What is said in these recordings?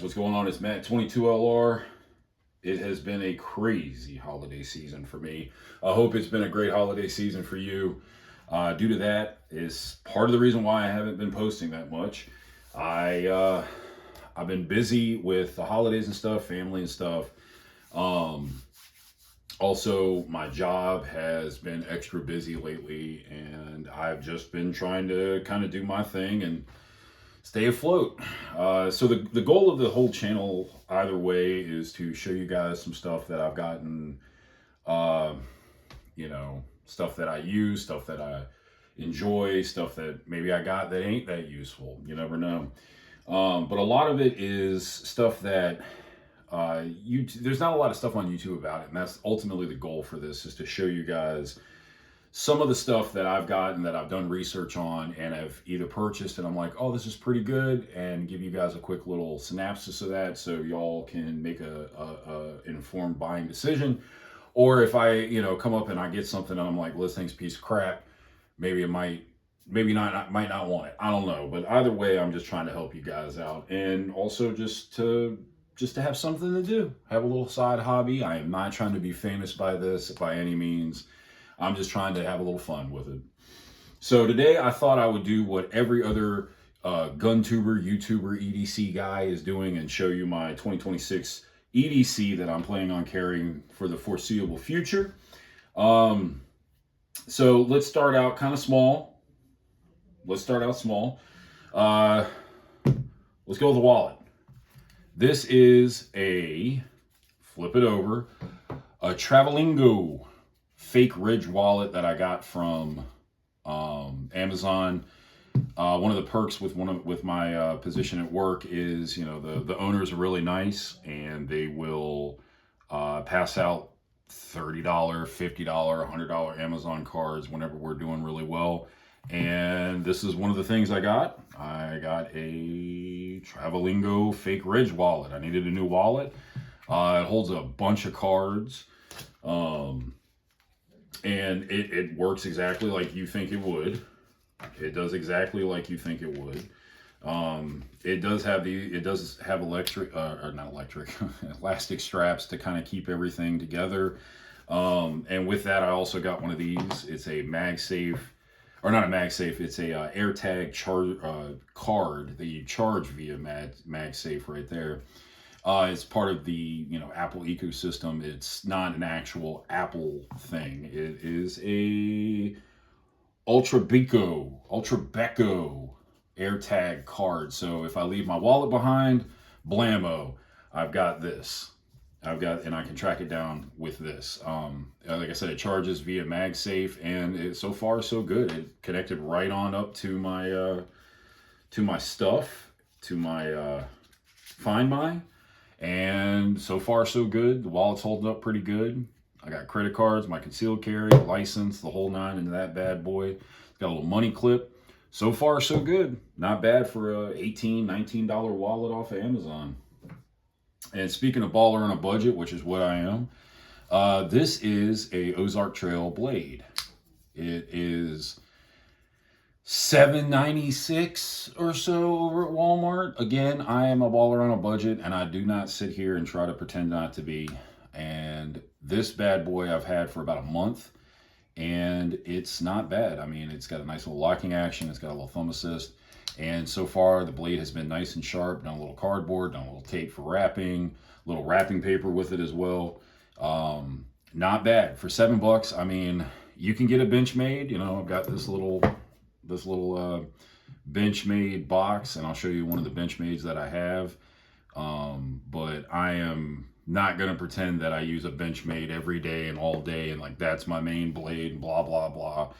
guys, what's going on? It's Matt 22LR. It has been a crazy holiday season for me. I hope it's been a great holiday season for you. Due to that is part of the reason why I haven't been posting that much. I've been busy with the holidays and stuff, family and stuff. Also, my job has been extra busy lately, and I've just been trying to kind of do my thing and stay afloat. So the goal of the whole channel, either way, is to show you guys some stuff that I've gotten, stuff that I use, stuff that I enjoy, stuff that maybe I got that ain't that useful. You never know. But a lot of it is stuff that there's not a lot of stuff on YouTube about it, and that's ultimately the goal for this, is to show you guys some of the stuff that I've gotten, that I've done research on, and have either purchased and I'm like, oh, this is pretty good, and give you guys a quick little synopsis of that so y'all can make a informed buying decision. Or if I, come up and I get something and I'm like, well, this thing's a piece of crap, maybe might not want it. I don't know. But either way, I'm just trying to help you guys out, and also just to have something to do, have a little side hobby. I am not trying to be famous by this by any means. I'm just trying to have a little fun with it. So today I thought I would do what every other gun tuber, YouTuber, EDC guy is doing, and show you my 2026 EDC that I'm planning on carrying for the foreseeable future. So let's start out kind of small. Let's go with the wallet. This is flip it over, a Travelingo fake ridge wallet that I got from Amazon. One of the perks with my position at work is, the owners are really nice, and they will pass out $30, $50, $100 Amazon cards whenever we're doing really well. And this is one of the things I got. I got a Travelingo fake ridge wallet. I needed a new wallet. It holds a bunch of cards. And it works exactly like you think it would. It does exactly like you think it would. It does have elastic straps to kind of keep everything together. And with that, I also got one of these. It's a MagSafe, or not a MagSafe. It's a AirTag card that you charge via MagSafe right there. It's part of the Apple ecosystem. It's not an actual Apple thing. It is a Ultrabeco AirTag card. So if I leave my wallet behind, blammo, I've got this. And I can track it down with this. Like I said, it charges via MagSafe, and so far so good. It connected right on up to my stuff, to my Find My. And so far so good. The wallet's holding up pretty good. I got credit cards, my concealed carry, license, the whole nine into that bad boy. It's got a little money clip. So far so good. Not bad for a $18, $19 wallet off of Amazon. And speaking of baller on a budget, which is what I am, this is a Ozark Trail blade. It is $7.96 or so over at Walmart. Again, I am a baller on a budget, and I do not sit here and try to pretend not to be. And this bad boy I've had for about a month, and it's not bad. I mean, it's got a nice little locking action. It's got a little thumb assist. And so far, the blade has been nice and sharp. Done a little cardboard, done a little tape for wrapping, a little wrapping paper with it as well. Not bad. For $7, I mean, you can get a Benchmade. I've got this little Benchmade box, and I'll show you one of the Benchmades that I have. But I am not going to pretend that I use a Benchmade every day and all day, and like that's my main blade and blah, blah, blah.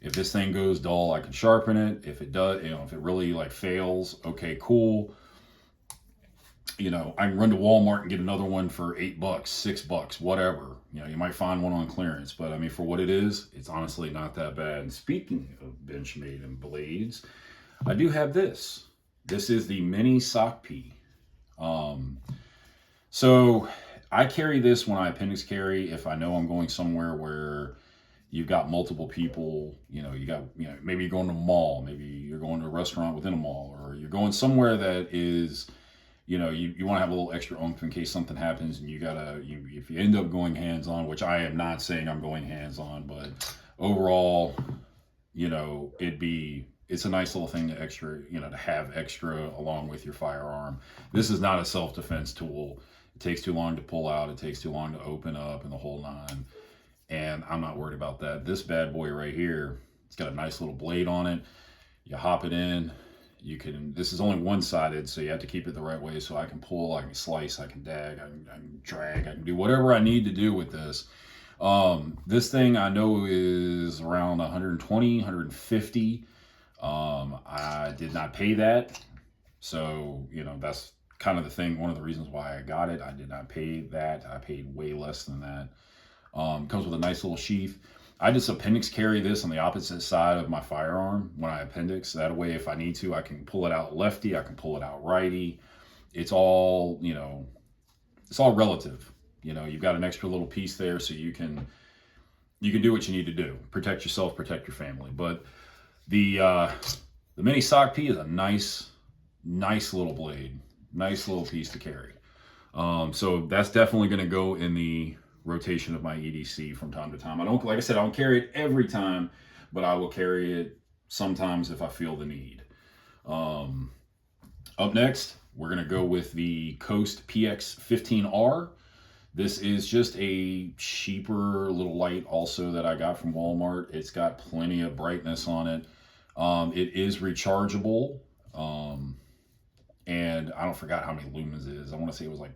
If this thing goes dull, I can sharpen it. If it does, if it really fails, okay, cool. I can run to Walmart and get another one for $8, $6, whatever. You might find one on clearance, but I mean, for what it is, it's honestly not that bad. And speaking of Benchmade and blades, I do have this. This is the mini sock pea. So I carry this when I appendix carry if I know I'm going somewhere where you've got multiple people, maybe you're going to a mall, maybe you're going to a restaurant within a mall, or you're going somewhere that is you want to have a little extra oomph in case something happens and if you end up going hands on, which I am not saying I'm going hands on, but overall, it's a nice little thing to have extra along with your firearm. This is not a self-defense tool. It takes too long to pull out. It takes too long to open up and the whole nine. And I'm not worried about that. This bad boy right here, it's got a nice little blade on it. You hop it in. This is only one-sided, so you have to keep it the right way. So I can pull, I can slice, I can dag, I can drag, I can do whatever I need to do with this. This thing I know is around 120, 150. I did not pay that. So, that's kind of the thing. One of the reasons why I got it, I did not pay that. I paid way less than that. Comes with a nice little sheath. I just appendix carry this on the opposite side of my firearm when I appendix. That way, if I need to, I can pull it out lefty. I can pull it out righty. It's all, it's all relative. You've got an extra little piece there, so you can do what you need to do. Protect yourself, protect your family. But the mini sock P is a nice little blade, nice little piece to carry. So that's definitely going to go in the rotation of my EDC from time to time. Like I said, I don't carry it every time, but I will carry it sometimes if I feel the need. Up next, we're going to go with the Coast PX15R. This is just a cheaper little light also that I got from Walmart. It's got plenty of brightness on it. It is rechargeable. And I don't forget how many lumens it is. I want to say it was like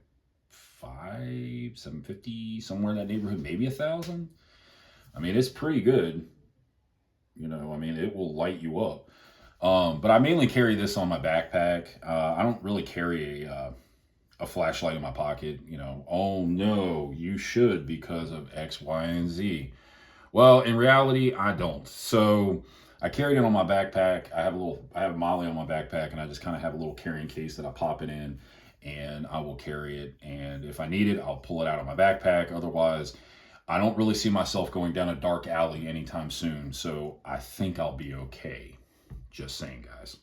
750, somewhere in that neighborhood, maybe 1,000. I mean, it's pretty good. It will light you up. But I mainly carry this on my backpack. I don't really carry a flashlight in my pocket. Oh no, you should because of X, Y, and Z. Well, in reality, I don't. So I carried it on my backpack. I have Molly on my backpack, and I just kind of have a little carrying case that I pop it in, and I will carry it. And if I need it, I'll pull it out of my backpack. Otherwise, I don't really see myself going down a dark alley anytime soon. So I think I'll be okay. Just saying, guys.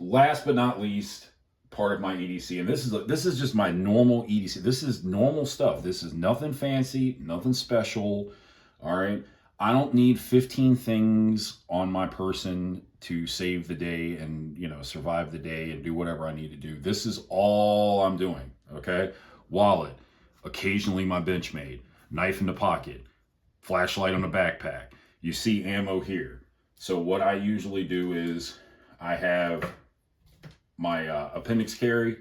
Last but not least, part of my EDC, and this is just my normal EDC. This is normal stuff. This is nothing fancy, nothing special. All right. I don't need 15 things on my person to save the day and, survive the day and do whatever I need to do. This is all I'm doing, okay? Wallet, occasionally my Benchmade, knife in the pocket, flashlight on the backpack. You see ammo here. So what I usually do is I have my appendix carry,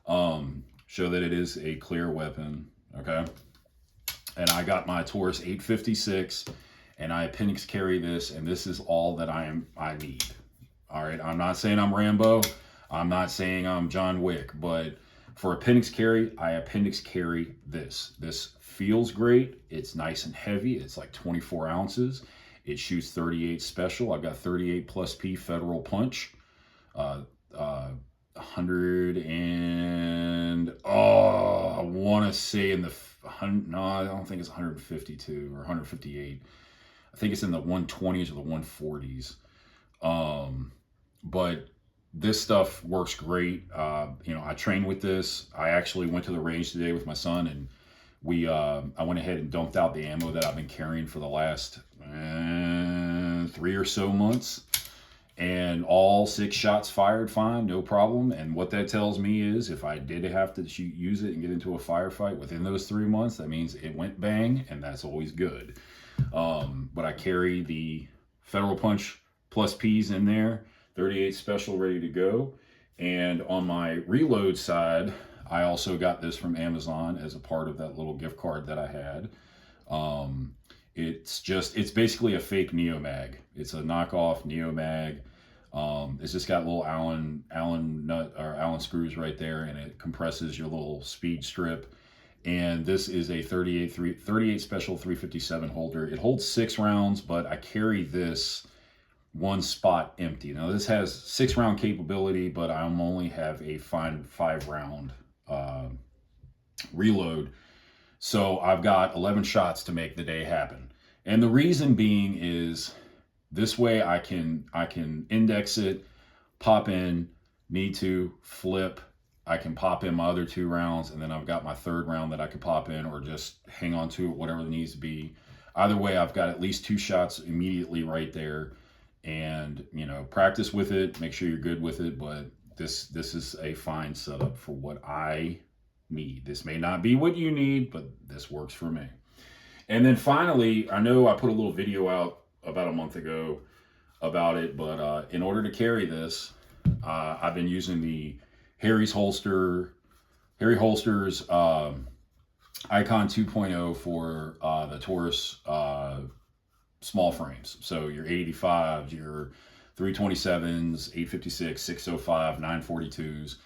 show that it is a clear weapon, okay? And I got my Taurus 856, and I appendix carry this, and this is all that I need. All right, I'm not saying I'm Rambo. I'm not saying I'm John Wick, but for appendix carry, I appendix carry this. This feels great. It's nice and heavy. It's like 24 ounces. It shoots 38 special. I've got 38 plus P Federal Punch. 100 and, I want to say in the, no, I don't think it's 152 or 158. I think it's in the 120s or the 140s. But this stuff works great. I train with this. I actually went to the range today with my son, and I went ahead and dumped out the ammo that I've been carrying for the last 3 or so months. And all 6 shots fired fine, no problem. And what that tells me is if I did have to use it and get into a firefight within those 3 months, that means it went bang, and that's always good. But I carry the Federal Punch plus P's in there, 38 special ready to go. And on my reload side, I also got this from Amazon as a part of that little gift card that I had. It's basically a fake Neomag. It's a knockoff Neomag. It's just got little Allen nut or Allen screws right there, and it compresses your little speed strip. And this is a 38 special 357 holder. It holds 6 rounds, but I carry this one spot empty. Now this has 6 round capability, but I only have a 5 round reload. So I've got 11 shots to make the day happen. And the reason being is this way I can index it, pop in, need to flip, I can pop in my other 2 rounds, and then I've got my 3rd round that I could pop in, or just hang on to it, whatever it needs to be. Either way, I've got at least 2 shots immediately right there. And, you know, practice with it, make sure you're good with it, but this is a fine setup for what I need. This may not be what you need, but this works for me. And then finally, I know I put a little video out about a month ago about it, but in order to carry this, I've been using the Harry Holsters Icon 2.0 for the Taurus small frames. So your 885s, your 327s, 856, 605, 942s.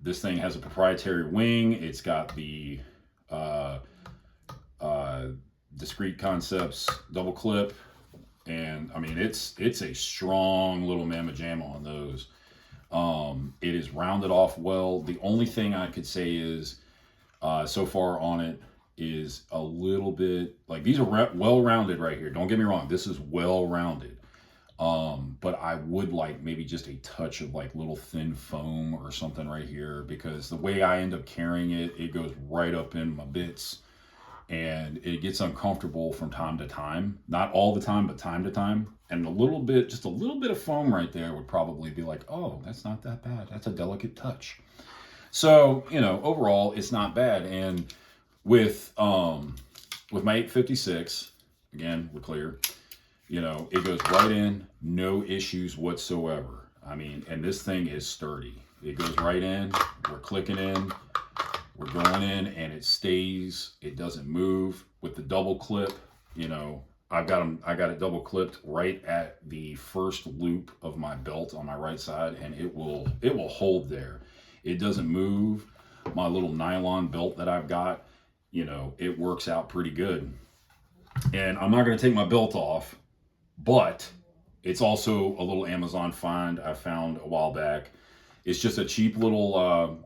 This thing has a proprietary wing. It's got the Discrete Concepts double clip, and I mean it's a strong little mamma jamma on those. It is rounded off well. The only thing I could say is so far on it is a little bit like, these are well rounded right here, don't get me wrong, this is well rounded, but I would like maybe just a touch of like little thin foam or something right here, because the way I end up carrying it, it goes right up in my bits, and it gets uncomfortable from time to time. Not all the time, but time to time. And just a little bit of foam right there would probably be like, oh, that's not that bad. That's a delicate touch. So, you know, overall, it's not bad. And with my 856, again, we're clear, you know, it goes right in, no issues whatsoever. I mean, and this thing is sturdy. It goes right in, we're clicking in, we're going in, and it stays, it doesn't move. With the double clip, you know, I got it double clipped right at the first loop of my belt on my right side, and it will hold there. It doesn't move. My little nylon belt that I've got, you know, it works out pretty good. And I'm not going to take my belt off, but it's also a little Amazon find I found a while back. It's just a cheap little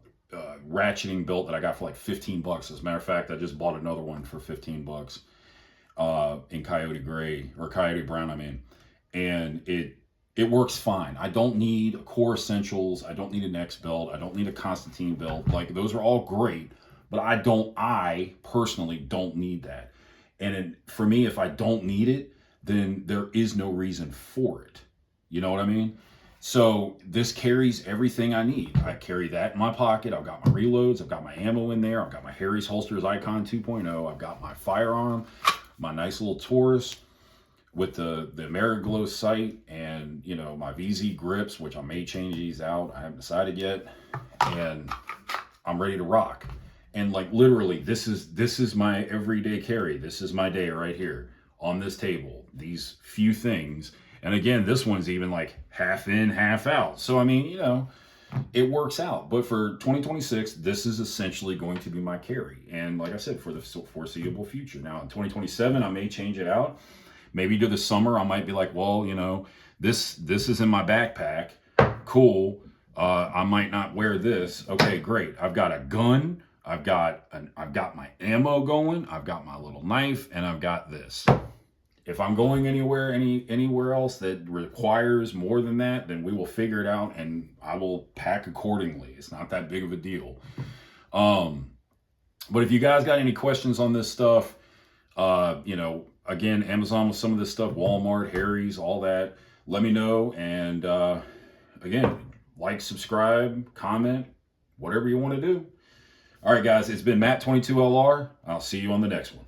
ratcheting belt that I got for like 15 bucks. As a matter of fact, I just bought another one for 15 bucks in Coyote Gray, or Coyote Brown, I mean. And it works fine. I don't need a Core Essentials. I don't need an X belt. I don't need a Constantine belt. Like, those are all great, but I personally don't need that. And for me, if I don't need it, then there is no reason for it. You know what I mean? So this carries everything I need. I carry that in my pocket. I've got my reloads. I've got my ammo in there. I've got my Harry's Holsters Icon 2.0. I've got my firearm, my nice little Taurus with the Ameriglow sight, and, you know, my VZ grips, which I may change these out. I haven't decided yet. And I'm ready to rock. And like, literally, this is my everyday carry. This is my day right here on this table. These few things. And again, this one's even like half in, half out. So, I mean, you know, it works out. But for 2026, this is essentially going to be my carry. And like I said, for the foreseeable future. Now, in 2027, I may change it out. Maybe to the summer, I might be like, well, you know, this is in my backpack. Cool. I might not wear this. Okay, great. I've got a gun. I've got my ammo going. I've got my little knife, and I've got this. If I'm going anywhere else that requires more than that, then we will figure it out, and I will pack accordingly. It's not that big of a deal. But if you guys got any questions on this stuff, you know, again, Amazon with some of this stuff, Walmart, Harry's, all that, let me know. And again, like, subscribe, comment, whatever you want to do. All right, guys, it's been Matt22LR. I'll see you on the next one.